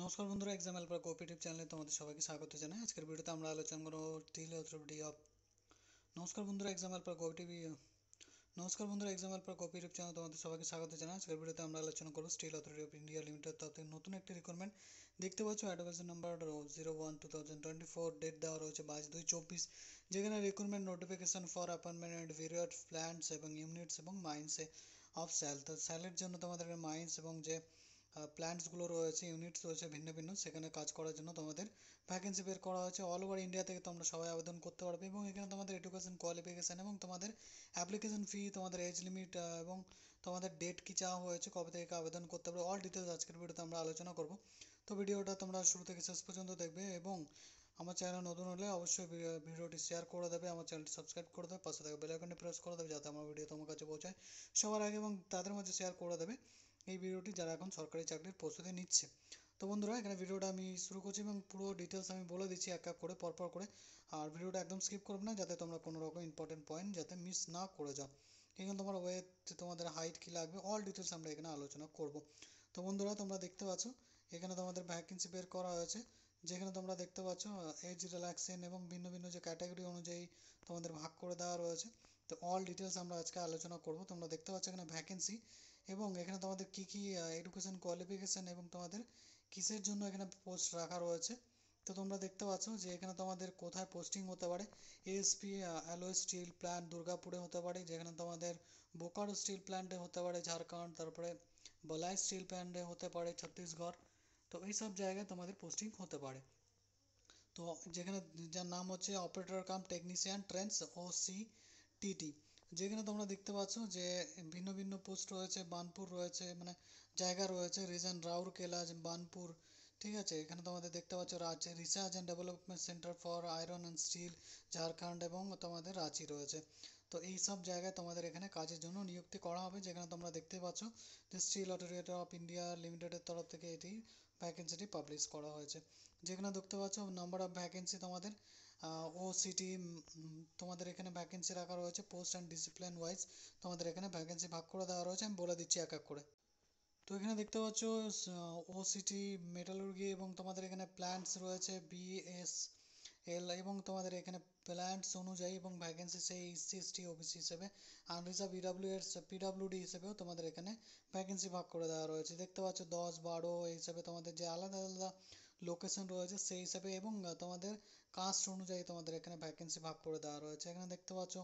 নমস্কার বন্ধুরা, exam helper cooperative চ্যানেলে তোমাদের সবাইকে স্বাগত জানাই। আজকের ভিডিওতে আমরা আলোচনা করব স্টিল অথরিটি অফ নমস্কার বন্ধুরা, এক্সাম হেল্পার কোঅপারেটিভ চ্যানেলে তোমাদের সবাইকে স্বাগত জানাই। আজকের ভিডিওতে আমরা আলোচনা করব steel authority of India limited তরফ থেকে নতুন একটি রিক্রুটমেন্ট দেখতে পাচ্ছ। অ্যাডভাইজার নাম্বার 01/2024, ডেট দেওয়া রয়েছে 22/2/24, যেখানে recruitment notification for appointment and various plants এবং ইউনিটস এবং মাইন্সে অফ সেল। তো সেলের জন্য তোমাদের মাইন্স এবং যে প্ল্যান্টসগুলো রয়েছে, ইউনিটস রয়েছে ভিন্ন ভিন্ন, সেখানে কাজ করার জন্য তোমাদের ভ্যাকেন্সি বের করা হয়েছে। অল ওভার ইন্ডিয়া থেকে তোমরা সবাই আবেদন করতে পারবে এবং এখানে তোমাদের এডুকেশন কোয়ালিফিকেশান এবং তোমাদের অ্যাপ্লিকেশন ফি, তোমাদের এজ লিমিট এবং তোমাদের ডেট কী চাওয়া হয়েছে, কবে থেকে আবেদন করতে পারবে, অল ডিটেলস আজকের ভিডিওতে আমরা আলোচনা করব। তো ভিডিওটা তোমরা শুরু থেকে শেষ পর্যন্ত দেখবে এবং আমার চ্যানেল নতুন হলে অবশ্যই ভিডিওটি শেয়ার করে দেবে, আমার চ্যানেলটি সাবস্ক্রাইব করে দেবে, পাশে থাকা বেল আইকনটি প্রেস করে দেবে যাতে আমার ভিডিও তোমার কাছে পৌঁছায় সবার আগে, এবং তাদের মাঝে শেয়ার করে দেবে এই ভিডিওটি যারা এখন সরকারি চাকরির প্রস্তুতি নিচ্ছে। তো বন্ধুরা, এখানে ভিডিওটা আমি শুরু করছি এবং পুরো ডিটেলস আমি বলে দিচ্ছি এক এক করে পরপর করে। আর ভিডিওটা একদম স্কিপ করবে না, যাতে তোমরা কোনো রকম ইম্পর্টেন্ট পয়েন্ট যাতে মিস না করে যাও। এখানে তোমার ওয়েট, তোমাদের হাইট কী লাগবে, অল ডিটেলস আমরা এখানে আলোচনা করব। তো বন্ধুরা, তোমরা দেখতে পাচ্ছ এখানে তোমাদের ভ্যাকেন্সি বের করা হয়েছে, যেখানে তোমরা দেখতে পাচ্ছ এজ রিল্যাক্সেশন এবং ভিন্ন ভিন্ন যে ক্যাটাগরি অনুযায়ী তোমাদের ভাগ করে দেওয়া রয়েছে। তো অল ডিটেলস আমরা আজকে আলোচনা করব। তোমরা দেখতে পাচ্ছ এখানে ভ্যাকেন্সি এবং এখানে তোমাদের কী কী এডুকেশন কোয়ালিফিকেশান এবং তোমাদের কিসের জন্য এখানে পোস্ট রাখা রয়েছে। তো তোমরা দেখতে পাচ্ছ যে এখানে তোমাদের কোথায় পোস্টিং হতে পারে। এএসপি অ্যালয় স্টিল প্ল্যান্ট দুর্গাপুরে হতে পারে, যেখানে তোমাদের বোকারো স্টিল প্ল্যান্টে হতে পারে ঝাড়খণ্ড, তারপরে বলাই স্টিল প্ল্যান্টে হতে পারে ছত্তিশগড়। তো এইসব জায়গায় তোমাদের পোস্টিং হতে পারে। তো যেখানে যার নাম হচ্ছে operator cum technician trainees OCTT। যেখানে তোমরা দেখতে পাচ্ছ যে ভিন্ন ভিন্ন পোস্ট রয়েছে, বানপুর রয়েছে, মানে জায়গা রয়েছে, রিজন রাউরকেলা, বানপুর, ঠিক আছে। এখানে তোমাদের দেখতে পাচ্ছ research and development centre for iron and steel Jharkhand এবং তোমাদের রাঁচি রয়েছে। তো এই সব জায়গায় তোমাদের এখানে কাজের জন্য নিযুক্তি করা হবে। যেখানে তোমরা দেখতে পাচ্ছ যে স্টিল অথরিটি অফ ইন্ডিয়া লিমিটেডের তরফ থেকে এটি ভ্যাকেন্সিটি পাবলিশ করা হয়েছে। যেখানে দেখতে পাচ্ছ নাম্বার অফ ভ্যাকেন্সি তোমাদের OCT, তোমাদের এখানে ভ্যাকেন্সি রাখা রয়েছে পোস্ট অ্যান্ড ডিসিপ্লিন ওয়াইজ। তোমাদের এখানে ভ্যাকেন্সি ভাগ করে দেওয়া রয়েছে, আমি বলে দিচ্ছি এক এক করে। তো এখানে দেখতে পাচ্ছ OCT মেটালুর্গি এবং তোমাদের এখানে প্ল্যান্টস রয়েছে BSL, এবং তোমাদের এখানে প্ল্যান্টস অনুযায়ী এবং ভ্যাকেন্সি সেই SC/ST OBC হিসেবে আনরিজার্ভ PWD হিসেবেও তোমাদের এখানে ভ্যাকেন্সি ভাগ করে দেওয়া রয়েছে। দেখতে পাচ্ছ 10-12 এই হিসাবে তোমাদের যে আলাদা আলাদা লোকেশন রয়েছে সেই হিসাবে, এবং তোমাদের কাস্ট অনুযায়ী তোমাদের এখানে ভ্যাকেন্সি ভাগ করে দেওয়া রয়েছে। এখানে দেখতে পাচ্ছ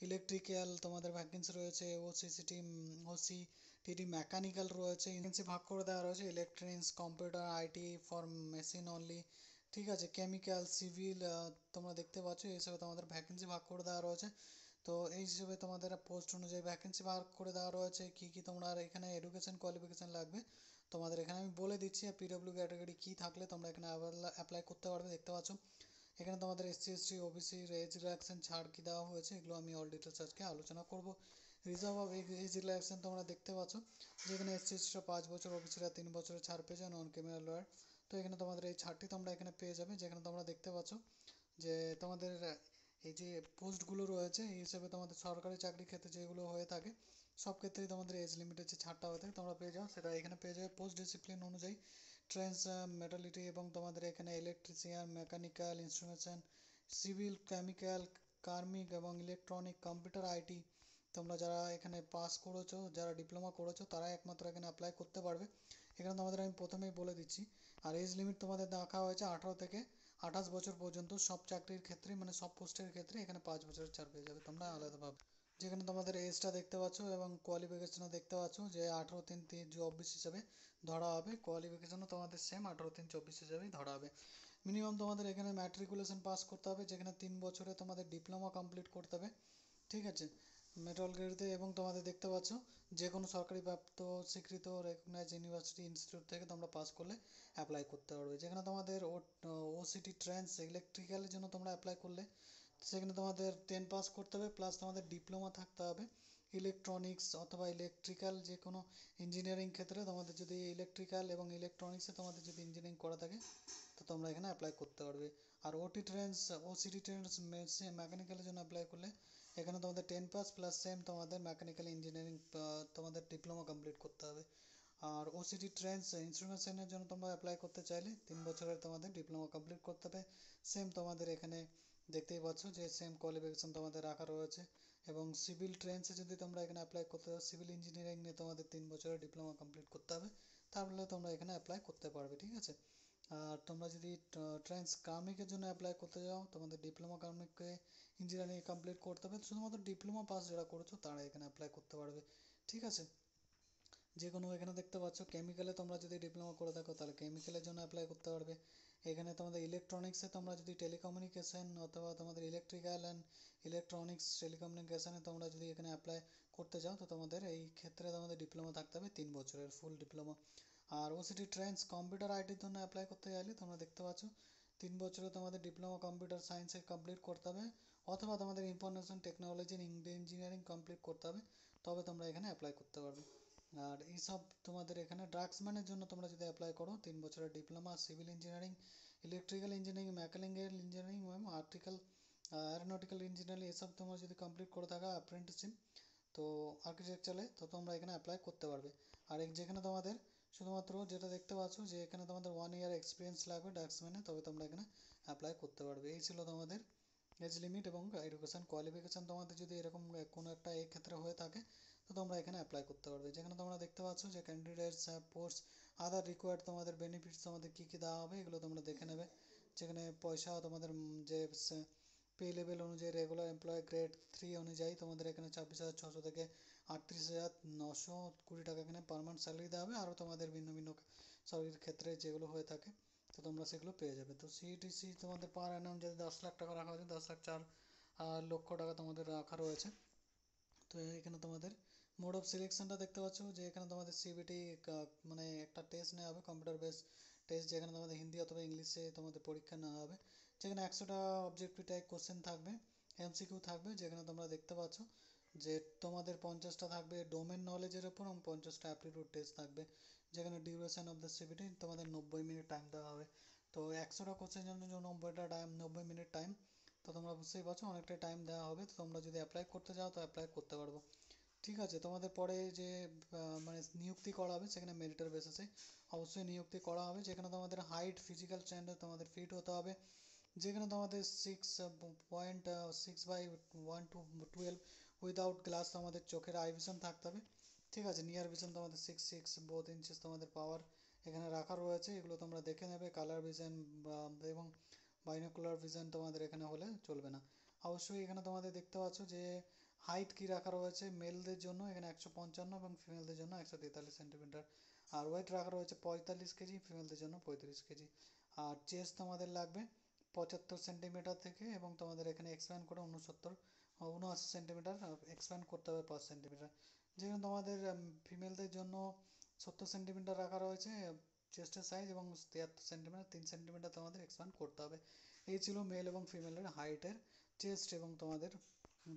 ইলেকট্রিক্যাল তোমাদের ভ্যাকেন্সি রয়েছে, OCTD মেকানিক্যাল রয়েছে, ভ্যাকেন্সি ভাগ করে দেওয়া রয়েছে electronics, computer, IT for machine only, ঠিক আছে, কেমিক্যাল, সিভিল, তোমরা দেখতে পাচ্ছ এই হিসাবে তোমাদের ভ্যাকেন্সি ভাগ করে দেওয়া রয়েছে। তো এই হিসেবে তোমাদের পোস্ট অনুযায়ী ভ্যাকেন্সি ভাগ করে দেওয়া রয়েছে। কী কী তোমরা এখানে এডুকেশন কোয়ালিফিকেশান লাগবে তোমাদের এখানে আমি বলে দিচ্ছি, আর PW ক্যাটাগরি কী থাকলে তোমরা এখানে অ্যাপ্লাই করতে পারবে। দেখতে পাচ্ছ এখানে তোমাদের SC/ST OBC এজ রিল্যাক্সেশন ছাড় কী দেওয়া হয়েছে, এগুলো আমি অল ডিটেলস আজকে আলোচনা করব। রিজার্ভ অফ এজ রিল্যাক্সেশন তোমরা দেখতে পাচ্ছ, যেখানে SC/STরা 5 বছর, OBCরা 3 বছরের ছাড় পেয়ে যায়, নন ক্রিমিনাল লয়ার। তো এখানে তোমাদের এই ছাড়টি তোমরা এখানে পেয়ে যাবে। যেখানে তোমরা দেখতে পাচ্ছ যে তোমাদের এই যে পোস্টগুলো রয়েছে এই হিসেবে তোমাদের সরকারি চাকরির ক্ষেত্রে যেগুলো হয়ে থাকে সব ক্ষেত্রেই তোমাদের এজ লিমিটের যে ছাড়টা হয়ে থাকে তোমরা পেয়ে যাও, সেটা এখানে পেয়ে যাবে পোস্ট ডিসিপ্লিন অনুযায়ী। ট্রেন্স মেটালিটি এবং তোমাদের এখানে electrician, mechanical, instrumentation, civil, chemical, কার্মিক এবং ইলেকট্রনিক, কম্পিউটার, IT, তোমরা যারা এখানে পাস করেছো, যারা ডিপ্লোমা করেছো তারাই একমাত্র এখানে অ্যাপ্লাই করতে পারবে। এখানে তোমাদের আমি প্রথমেই বলে দিচ্ছি। আর এজ লিমিট তোমাদের রাখা হয়েছে 18 থেকে 28 বছর পর্যন্ত, সব চাকরির ক্ষেত্রে মানে সব পোস্টের ক্ষেত্রে এখানে 5 বছরের ছাড় পেয়ে যাবে তোমরা আলাদাভাবে। যেখানে তোমাদের এজটা দেখতে পাচ্ছ এবং কোয়ালিফিকেশনও দেখতে পাচ্ছ যে 18/3/24 হিসাবে ধরা হবে। কোয়ালিফিকেশনও তোমাদের সেম 18/3/24 হিসাবেই ধরা হবে। মিনিমাম তোমাদের এখানে ম্যাট্রিকুলেশন পাস করতে হবে, যেখানে 3 বছরে তোমাদের ডিপ্লোমা কমপ্লিট করতে হবে, ঠিক আছে, মেটাল গ্রেডে। এবং তোমাদের দেখতে পাচ্ছ যে কোনো সরকারি প্রাপ্ত স্বীকৃত রেকগনাইজ ইউনিভার্সিটি ইনস্টিটিউট থেকে তোমরা পাস করলে অ্যাপ্লাই করতে পারবে। যেখানে তোমাদের OCT ট্রেন্স ইলেকট্রিক্যালের জন্য তোমরা অ্যাপ্লাই করলে সেখানে তোমাদের 10 পাস করতে হবে, প্লাস তোমাদের ডিপ্লোমা থাকতে হবে ইলেকট্রনিক্স অথবা ইলেকট্রিক্যাল, যে কোনো ইঞ্জিনিয়ারিং ক্ষেত্রে তোমাদের যদি ইলেকট্রিক্যাল এবং ইলেকট্রনিক্সে তোমাদের যদি ইঞ্জিনিয়ারিং করা থাকে তো তোমরা এখানে অ্যাপ্লাই করতে পারবে। আর OCT ট্রেন্স মেকানিক্যালের জন্য অ্যাপ্লাই করলে এখানে তোমাদের 10 পাস প্লাস সেম তোমাদের মেকানিক্যাল ইঞ্জিনিয়ারিং তোমাদের ডিপ্লোমা কমপ্লিট করতে হবে। আর ওসিটি ট্রেন্স ইনস্ট্রুমেন্টেশনের জন্য তোমরা অ্যাপ্লাই করতে চাইলে 3 বছরের তোমাদের ডিপ্লোমা কমপ্লিট করতে হবে। সেম তোমাদের এখানে দেখতেই পাচ্ছ যে সেম কোয়ালিফিকেশন তোমাদের রাখা রয়েছে। এবং সিভিল ট্রেন্সে যদি তোমরা এখানে অ্যাপ্লাই করতে চাও, সিভিল ইঞ্জিনিয়ারিং নিয়ে তোমাদের 3 বছরের ডিপ্লোমা কমপ্লিট করতে হবে, তাহলে তোমরা এখানে অ্যাপ্লাই করতে পারবে, ঠিক আছে। আর তোমরা যদি ট্রেন্স কার্মিকের জন্য অ্যাপ্লাই করতে যাও, তোমাদের ডিপ্লোমা কার্মিককে ইঞ্জিনিয়ারিং কমপ্লিট করতে হবে, শুধুমাত্র ডিপ্লোমা পাস যারা করেছো তারা এখানে অ্যাপ্লাই করতে পারবে, ঠিক আছে। যে কোনো এখানে দেখতে পাচ্ছ কেমিক্যালে তোমরা যদি ডিপ্লোমা করে থাকো তাহলে কেমিক্যালের জন্য অ্যাপ্লাই করতে পারবে। এখানে তোমাদের ইলেকট্রনিক্সে তোমরা যদি টেলিকমিউনিকেশন অথবা তোমাদের ইলেকট্রিক্যাল অ্যান্ড ইলেকট্রনিক্স টেলিকমিউনিকেশনে তোমরা যদি এখানে অ্যাপ্লাই করতে চাও, তো তোমাদের এই ক্ষেত্রে তোমাদের ডিপ্লোমা থাকতে হবে 3 বছরের ফুল ডিপ্লোমা। আর ওসিটি ট্রেন্স কম্পিউটার আইটির জন্য অ্যাপ্লাই করতে গেলে তোমরা দেখতে পাচ্ছ 3 বছরে তোমাদের ডিপ্লোমা কম্পিউটার সায়েন্সে কমপ্লিট করতে হবে, অথবা তোমাদের ইনফরমেশন টেকনোলজি ইঞ্জিনিয়ারিং কমপ্লিট করতে হবে, তবে তোমরা এখানে অ্যাপ্লাই করতে পারবে। আর এইসব তোমাদের এখানে ড্রাগসম্যানের জন্য তোমরা যদি অ্যাপ্লাই করো 3 বছরের diploma civil engineering, electrical engineering, mechanical engineering এবং অ্যারোনটিক্যাল ইঞ্জিনিয়ারিং এসব তোমরা যদি কমপ্লিট করে থাকো অ্যাপ্রেন্টিসশিপ তো আর্কিটেকচারে, তো তোমরা এখানে অ্যাপ্লাই করতে পারবে। আর যেখানে তোমাদের শুধুমাত্র যেটা দেখতে পাচ্ছ যে এখানে তোমাদের 1 ইয়ার এক্সপিরিয়েন্স লাগবে ড্রাগসম্যানে, তবে তোমরা এখানে অ্যাপ্লাই করতে পারবে। এই ছিল তোমাদের এজ লিমিট এবং এডুকেশন কোয়ালিফিকেশান। তোমাদের যদি এরকম কোনো একটা এই ক্ষেত্রে হয়ে থাকে তো তোমরা এখানে অ্যাপ্লাই করতে পারবে। যেখানে তোমরা দেখতে পাচ্ছ যে ক্যান্ডিডেটস পোস্ট আদার রিকোয়ার্ড তোমাদের বেনিফিটস তোমাদের কী কী দেওয়া হবে এগুলো তোমরা দেখে নেবে। যেখানে পয়সা তোমাদের যে পে লেভেল অনুযায়ী রেগুলার এমপ্লয় গ্রেড 3 অনুযায়ী তোমাদের এখানে 26,600 থেকে 38,920 টাকা এখানে পারমানেন্ট স্যালারি দেওয়া হবে। আরও তোমাদের ভিন্ন ভিন্ন চাকরির ক্ষেত্রে যেগুলো হয়ে থাকে তো তোমরা সেগুলো পেয়ে যাবে। তো সিইটিসি তোমাদের পার অ্যানাম যদি 10 লাখ টাকা রাখা হয়েছে, 10,04,00,000 টাকা তোমাদের রাখা রয়েছে। তো এখানে তোমাদের মোড অফ সিলেকশনটা দেখতে পাচ্ছ যে এখানে তোমাদের সিবিটি মানে একটা টেস্ট নেওয়া হবে, কম্পিউটার বেস টেস্ট, যেখানে তোমাদের হিন্দি অথবা ইংলিশে তোমাদের পরীক্ষা নেওয়া হবে। যেখানে 100টা অবজেক্টিভ টাইপ কোশ্চেন থাকবে, এমসিকিউ থাকবে। যেখানে তোমরা দেখতে পাচ্ছ যে তোমাদের 50টা থাকবে ডোমেন নলেজের ওপর এবং 50টা অ্যাপটিটিউড টেস্ট থাকবে। যেখানে ডিউরেশন অফ দ্য সিবিটি তোমাদের 90 মিনিট টাইম দেওয়া হবে। তো 100টা কোশ্চেনের জন্য 90টা টাইম, 90 মিনিট টাইম, তো তোমরা বুঝতেই পারছো অনেকটাই টাইম দেওয়া হবে। তো তোমরা যদি অ্যাপ্লাই করতে যাও তো অ্যাপ্লাই করতে পারবো, ঠিক আছে। তোমাদের পরে যে মানে নিযুক্তি করা হবে সেখানে মেরিটের বেসিসে অবশ্যই নিযুক্তি করা হবে। যেখানে তোমাদের হাইট ফিজিক্যাল স্ট্যান্ডার্ড তোমাদের ফিট হতে হবে। যেখানে তোমাদের 6.6/1 to 12 উইদাউট গ্লাস তোমাদের চোখের আই ভিশন থাকতে হবে, ঠিক আছে। নিয়ার ভিশন তোমাদের 6 বোথ ইঞ্চেস তোমাদের পাওয়ার এখানে রাখা রয়েছে, এগুলো তোমরা দেখে নেবে। কালার ভিশন এবং বাইনোকুলার ভিশন তোমাদের এখানে হলে চলবে না। অবশ্যই এখানে তোমাদের দেখতে পাচ্ছ যে হাইট কী রাখা রয়েছে, মেলদের জন্য এখানে 155 এবং ফিমেলদের জন্য 143 সেন্টিমিটার। আর ওয়েট রাখা রয়েছে 45 কেজি, ফিমেলদের জন্য 35 কেজি। আর চেস্ট তোমাদের লাগবে 75 সেন্টিমিটার থেকে, এবং তোমাদের এখানে এক্সপ্যান্ড করে 79 সেন্টিমিটার এক্সপ্যান্ড করতে হবে 5 সেন্টিমিটার। যেখানে তোমাদের ফিমেলদের জন্য 70 সেন্টিমিটার রাখা রয়েছে চেস্টের সাইজ, এবং 73 সেন্টিমিটার 3 সেন্টিমিটার তোমাদের এক্সপ্যান্ড করতে হবে। এই ছিল মেল এবং ফিমেলের হাইটের, চেস্ট এবং তোমাদের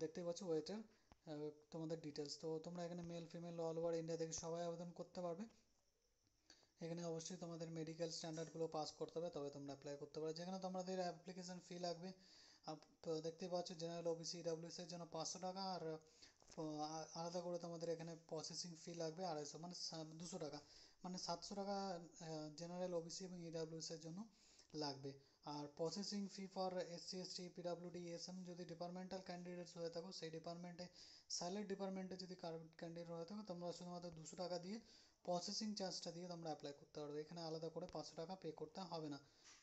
দেখতেই পাচ্ছ ওয়েটের তোমাদের ডিটেলস। তো তোমরা এখানে male female all over India থেকে সবাই আবেদন করতে পারবে। এখানে অবশ্যই তোমাদের মেডিকেল স্ট্যান্ডার্ডগুলো পাস করতে হবে, তবে তোমরা অ্যাপ্লাই করতে পারো। যেখানে তোমাদের অ্যাপ্লিকেশন ফি লাগবে, তো দেখতেই পাচ্ছ জেনারেল ওবিসি ডাব্লিউএস এর জন্য 500 টাকা, আর আলাদা করে তোমাদের এখানে প্রসেসিং ফি লাগবে 250, মানে 200 টাকা, মানে 700 টাকা জেনারেল ওবিসি এবং ইডাব্লিউএস এর জন্য লাগবে। আর processing fee for SC ST PWD SM যদি ডিপার্টমেন্টাল ক্যান্ডিডেটস হয়ে থাকো, সেই ডিপার্টমেন্টে স্যালারি ডিপার্টমেন্টে যদি ক্যান্ডিডেট হয়ে থাকো, তোমরা শুধুমাত্র 200 টাকা দিয়ে প্রসেসিং চার্জটা দিয়ে তোমরা অ্যাপ্লাই করতে পারবে। এখানে আলাদা করে 500 টাকা পে করতে হবে না,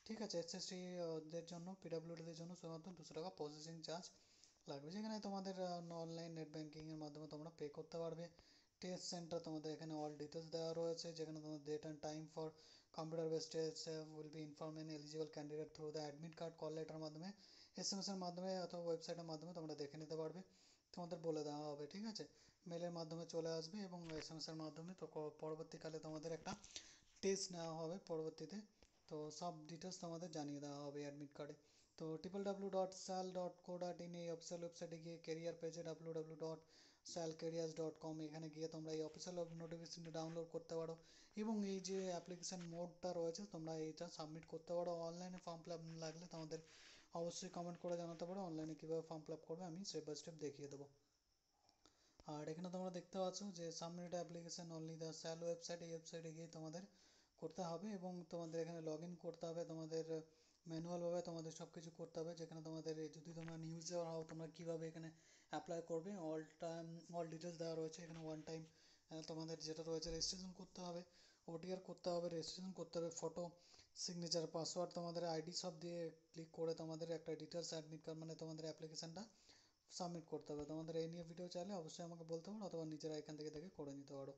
ঠিক আছে। এসএসটি দের জন্য, পিডাব্লিউডিদের জন্য শুধুমাত্র 200 টাকা প্রসেসিং চার্জ লাগবে। যেখানে তোমাদের অনলাইন নেট ব্যাঙ্কিংয়ের মাধ্যমে তোমরা পে করতে পারবে। টেস্ট সেন্টার তোমাদের এখানে অল ডিটেলস দেওয়া রয়েছে, যেখানে তোমাদের date and time for computer based test will be inform an eligible candidate through the admit card, call letter মাধ্যমে, এসএমএস এর মাধ্যমে অথবা ওয়েবসাইটের মাধ্যমে তোমরা দেখে নিতে পারবে। তোমাদের বলে দেওয়া হবে, ঠিক আছে। মেলের মাধ্যমে চলে আসবে এবং এসএমএস এর মাধ্যমে। তো পরবর্তীকালে তোমাদের একটা টেস্ট নেওয়া হবে পরবর্তীতে, তো সব ডিটেলস তোমাদের জানিয়ে দেওয়া হবে অ্যাডমিট কার্ডে। তো www.sal.co.in এই অফিসিয়াল ওয়েবসাইটে গিয়ে কেরিয়ার পেজে www.salcareers.com এখানে গিয়ে তোমরা এই অফিসিয়াল নোটিফিকেশনটি ডাউনলোড করতে পারো, এবং এই যে অ্যাপ্লিকেশন মোডটা রয়েছে তোমরা এইটা সাবমিট করতে পারো। অনলাইনে ফর্ম ফিল আপ লাগলে তোমাদের অবশ্যই কমেন্ট করে জানাতে পারো অনলাইনে কীভাবে ফর্ম ফিল আপ করবে, আমি স্টেপ বাই স্টেপ দেখিয়ে দেবো। আর এখানে তোমরা দেখতে পাচ্ছ যে submit application only the shallow website, এই ওয়েবসাইটে গিয়ে তোমাদের করতে হবে এবং তোমাদের এখানে লগ ইন করতে হবে, তোমাদের ম্যানুয়ালভাবে তোমাদের সব কিছু করতে হবে। যেখানে তোমাদের যদি তোমরা নিউ ইউজার হও তোমরা কীভাবে এখানে অ্যাপ্লাই করবে অল ডিটেলস দেওয়া রয়েছে এখানে। ওয়ান টাইম তোমাদের যেটা রয়েছে রেজিস্ট্রেশন করতে হবে, ওটিআর করতে হবে, রেজিস্ট্রেশন করতে হবে, ফটো, সিগনেচার, পাসওয়ার্ড, তোমাদের আইডি সব দিয়ে ক্লিক করে তোমাদের একটা ডিটেলস অ্যাডমিট কার্ড মানে তোমাদের অ্যাপ্লিকেশনটা সাবমিট করতে হবে। তোমাদের এই নিয়ে ভিডিও চাইলে অবশ্যই আমাকে বলতে পারো, অথবা নিজেরা এখান থেকে দেখে করে নিতে পারো।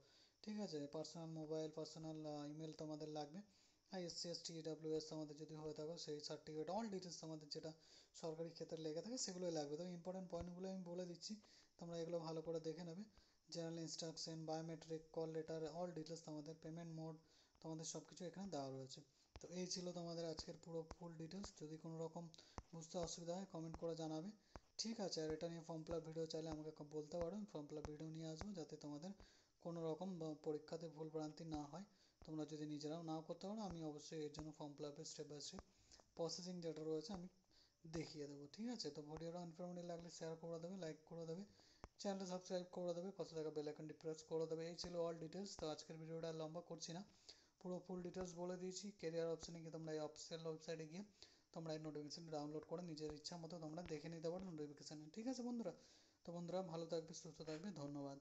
ঠিক আছে, পার্সোনাল মোবাইল, পার্সোনাল ইমেল তোমাদের লাগবে, আর এসসি এসটি ইডাব্লিউএস তোমাদের যদি হয়ে থাকো সেই সার্টিফিকেট, অল ডিটেলস তোমাদের যেটা সরকারি ক্ষেত্রে লেগে থাকে সেগুলোই লাগবে। তো ইম্পর্টেন্ট পয়েন্টগুলো আমি বলে দিচ্ছি, তোমরা এগুলো ভালো করে দেখে নেবে। General instruction, biometric, call letter, all details, তোমাদের পেমেন্ট মোড, তোমাদের সব কিছু এখানে দেওয়া রয়েছে। তো এই ছিল তোমাদের আজকের পুরো ফুল ডিটেলস। যদি কোনো রকম বুঝতে অসুবিধা হয় কমেন্ট করে জানাবে। ঠিক আছে, আর এটা নিয়ে ফর্ম ফিল আপ ভিডিও চাইলে আমাকে বলতে পারো, আমি ফর্ম ফিল আপ ভিডিও নিয়ে আসবো, যাতে তোমাদের কোনো রকম পরীক্ষাতে ভুল ভ্রান্তি না হয়। তোমরা যদি নিজেরাও নাও করতে পারো, আমি অবশ্যই এর জন্য ফর্ম ফিল আপের স্টেপ বাই স্টেপ প্রসেসিং যেটা রয়েছে আমি দেখিয়ে দেবো। ঠিক আছে, তো ভিডিওটা ইনফরমেটিভ লাগলে শেয়ার করে দেবে, লাইক করে দেবে, চ্যানেলটা সাবস্ক্রাইব করে দেবে, পাশে থাকা বেল আইকনটি প্রেস করে দেবে। এই ছিল অল ডিটেলস। তো আজকের ভিডিওটা লম্বা করছি না, পুরো ফুল ডিটেলস বলে দিয়েছি। কেরিয়ার অপশানে গিয়ে তোমরা এই অফিসিয়াল ওয়েবসাইটে গিয়ে তোমরা এই নোটিফিকেশান ডাউনলোড করে নিজের ইচ্ছা মতো তোমরা দেখে নিতে পারো নোটিফিকেশানে। ঠিক আছে বন্ধুরা, তো বন্ধুরা ভালো থাকবে, সুস্থ থাকবে, ধন্যবাদ।